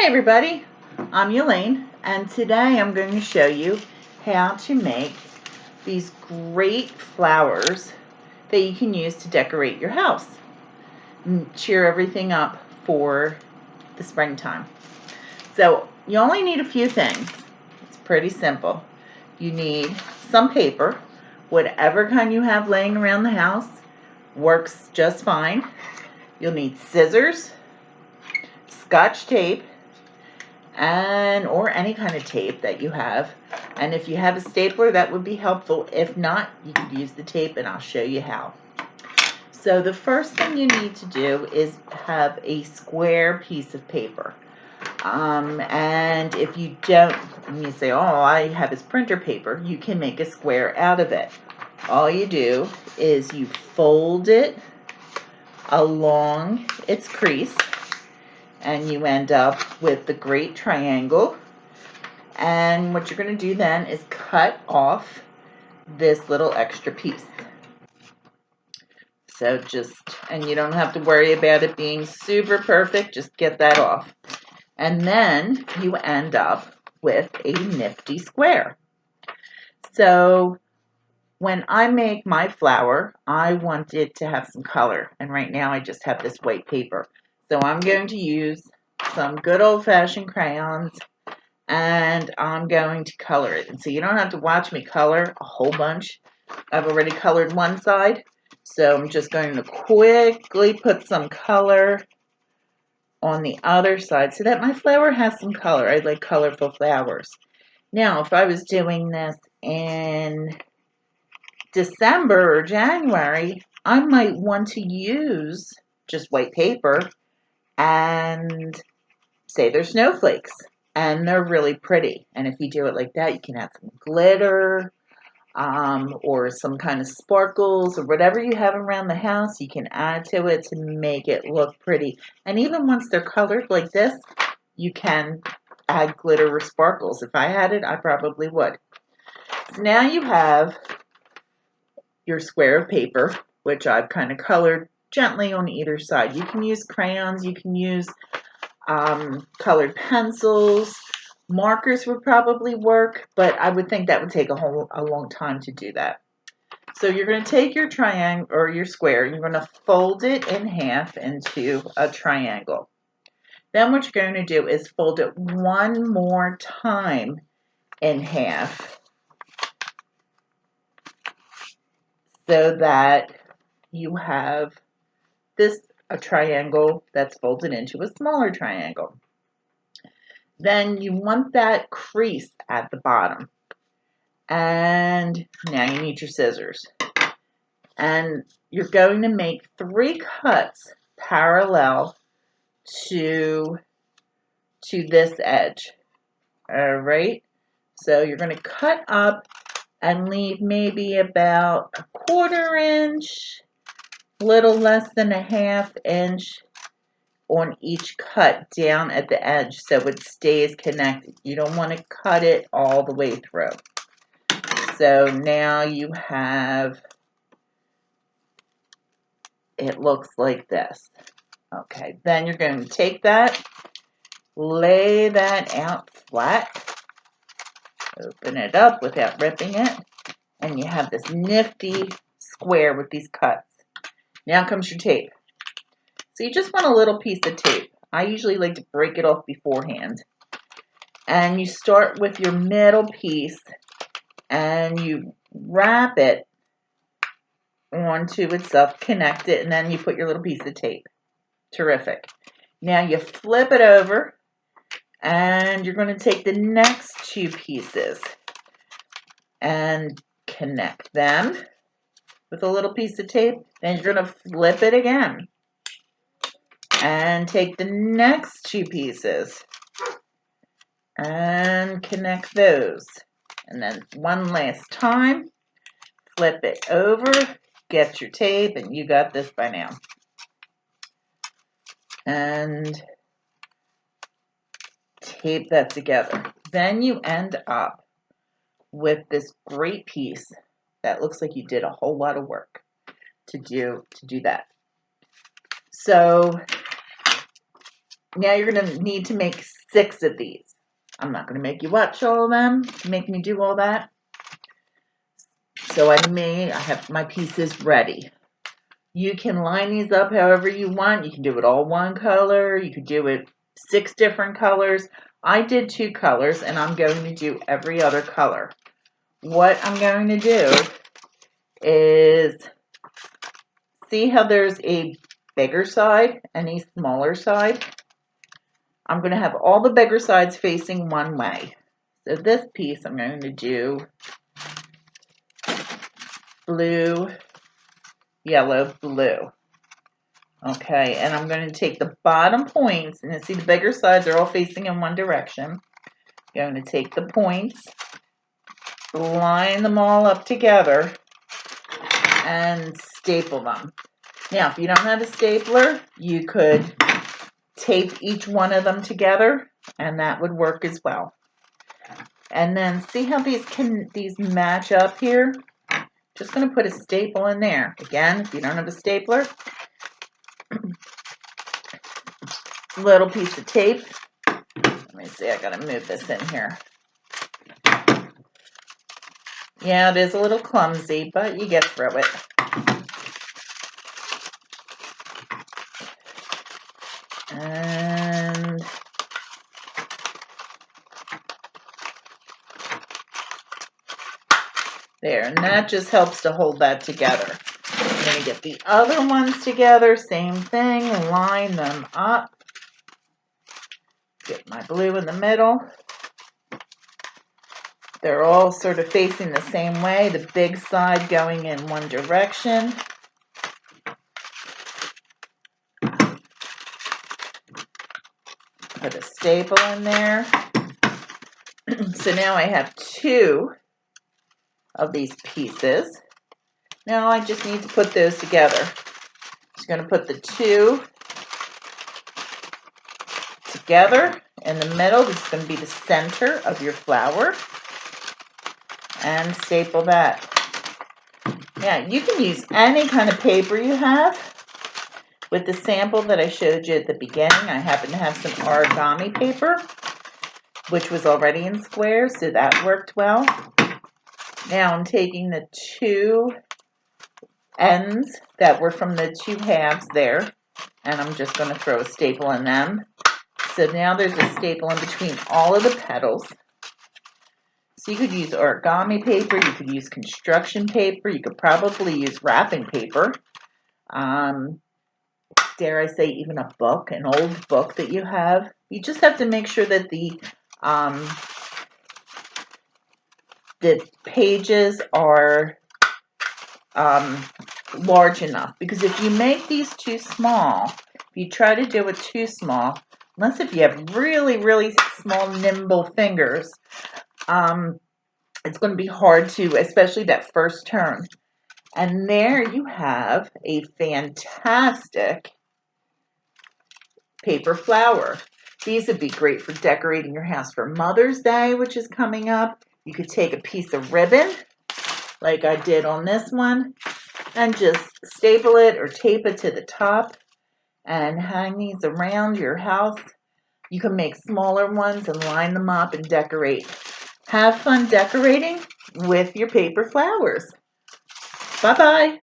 Hi everybody, I'm Elaine, and today I'm going to show you how to make these great flowers that you can use to decorate your house and cheer everything up for the springtime. So you only need a few things. It's pretty simple. You need some paper, whatever kind you have laying around the house works just fine. You'll need scissors, Scotch tape, or any kind of tape that you have. And if you have a stapler, that would be helpful. If not, you could use the tape, and I'll show you how. So the first thing you need to do is have a square piece of paper. And if you don't, and you say, oh, I have this printer paper, you can make a square out of it. All you do is you fold it along its crease, and you end up with the great triangle. And what you're going to do then is cut off this little extra piece. So and you don't have to worry about it being super perfect, just get that off. And then you end up with a nifty square. So when I make my flower, I want it to have some color. And right now I just have this white paper. So I'm going to use some good old-fashioned crayons, and I'm going to color it. And so you don't have to watch me color a whole bunch. I've already colored one side, so I'm just going to quickly put some color on the other side so that my flower has some color. I like colorful flowers. Now, if I was doing this in December or January, I might want to use just white paper and say they're snowflakes, and they're really pretty. And if you do it like that, you can add some glitter or some kind of sparkles or whatever you have around the house. You can add to it to make it look pretty. And even once they're colored like this, you can add glitter or sparkles. If I had it, I probably would. So now you have your square of paper, which I've kind of colored gently on either side. You can use crayons, you can use colored pencils, markers would probably work, but I would think that would take a long time to do that. So you're going to take your triangle or your square, you're going to fold it in half into a triangle. Then what you're going to do is fold it one more time in half so that you have a triangle that's folded into a smaller triangle. Then you want that crease at the bottom. And now you need your scissors. And you're going to make 3 cuts parallel to this edge. All right? So you're going to cut up and leave maybe about a 1/4 inch, little less than a 1/2 inch on each cut down at the edge so it stays connected. You don't want to cut it all the way through. So now you have, it looks like this. Okay, then you're going to take that, lay that out flat, open it up without ripping it, and you have this nifty square with these cuts. Now comes your tape. So you just want a little piece of tape. I usually like to break it off beforehand. And you start with your middle piece and you wrap it onto itself, connect it, and then you put your little piece of tape. Terrific. Now you flip it over and you're going to take the next 2 pieces and connect them with a little piece of tape. Then you're going to flip it again and take the next 2 pieces and connect those. And then one last time, flip it over, get your tape, and you got this by now. And tape that together. Then you end up with this great piece that looks like you did a whole lot of work to do that. So now you're going to need to make 6 of these. I'm not going to make you watch all of them, make me do all that. So I have my pieces ready. You can line these up however you want. You can do it all one color. You could do it 6 different colors. I did 2 colors, and I'm going to do every other color. What I'm going to do is, see how there's a bigger side and a smaller side? I'm going to have all the bigger sides facing one way. So this piece I'm going to do blue, yellow, blue. Okay, and I'm going to take the bottom points, and you see the bigger sides are all facing in one direction. I'm going to take the points, line them all up together, and staple them. Now, if you don't have a stapler, you could tape each one of them together, and that would work as well. And then see how these match up here? Just going to put a staple in there. Again, if you don't have a stapler, little piece of tape. Let me see, I got to move this in here. Yeah, it is a little clumsy, but you get through it. And there, and that just helps to hold that together. I'm going to get the other ones together, same thing, line them up. Get my blue in the middle. They're all sort of facing the same way, the big side going in one direction. Put a staple in there. So now I have 2 of these pieces. Now I just need to put those together. Just going to put the 2 together in the middle. This is going to be the center of your flower. And staple that. Yeah, you can use any kind of paper you have. With the sample that I showed you at the beginning, I happen to have some origami paper, which was already in squares, so that worked well. Now I'm taking the 2 ends that were from the 2 halves there, and I'm just going to throw a staple in them. So now there's a staple in between all of the petals. So you could use origami paper, you could use construction paper, you could probably use wrapping paper. Dare I say even a book, an old book that you have. You just have to make sure that the pages are large enough, because if you make these too small, if you try to do it too small, unless if you have really, really small, nimble fingers, it's going to be hard to, especially that first turn. And there you have a fantastic paper flower. These would be great for decorating your house for Mother's Day, which is coming up. You could take a piece of ribbon, like I did on this one, and just staple it or tape it to the top and hang these around your house. You can make smaller ones and line them up and decorate. Have fun decorating with your paper flowers. Bye-bye.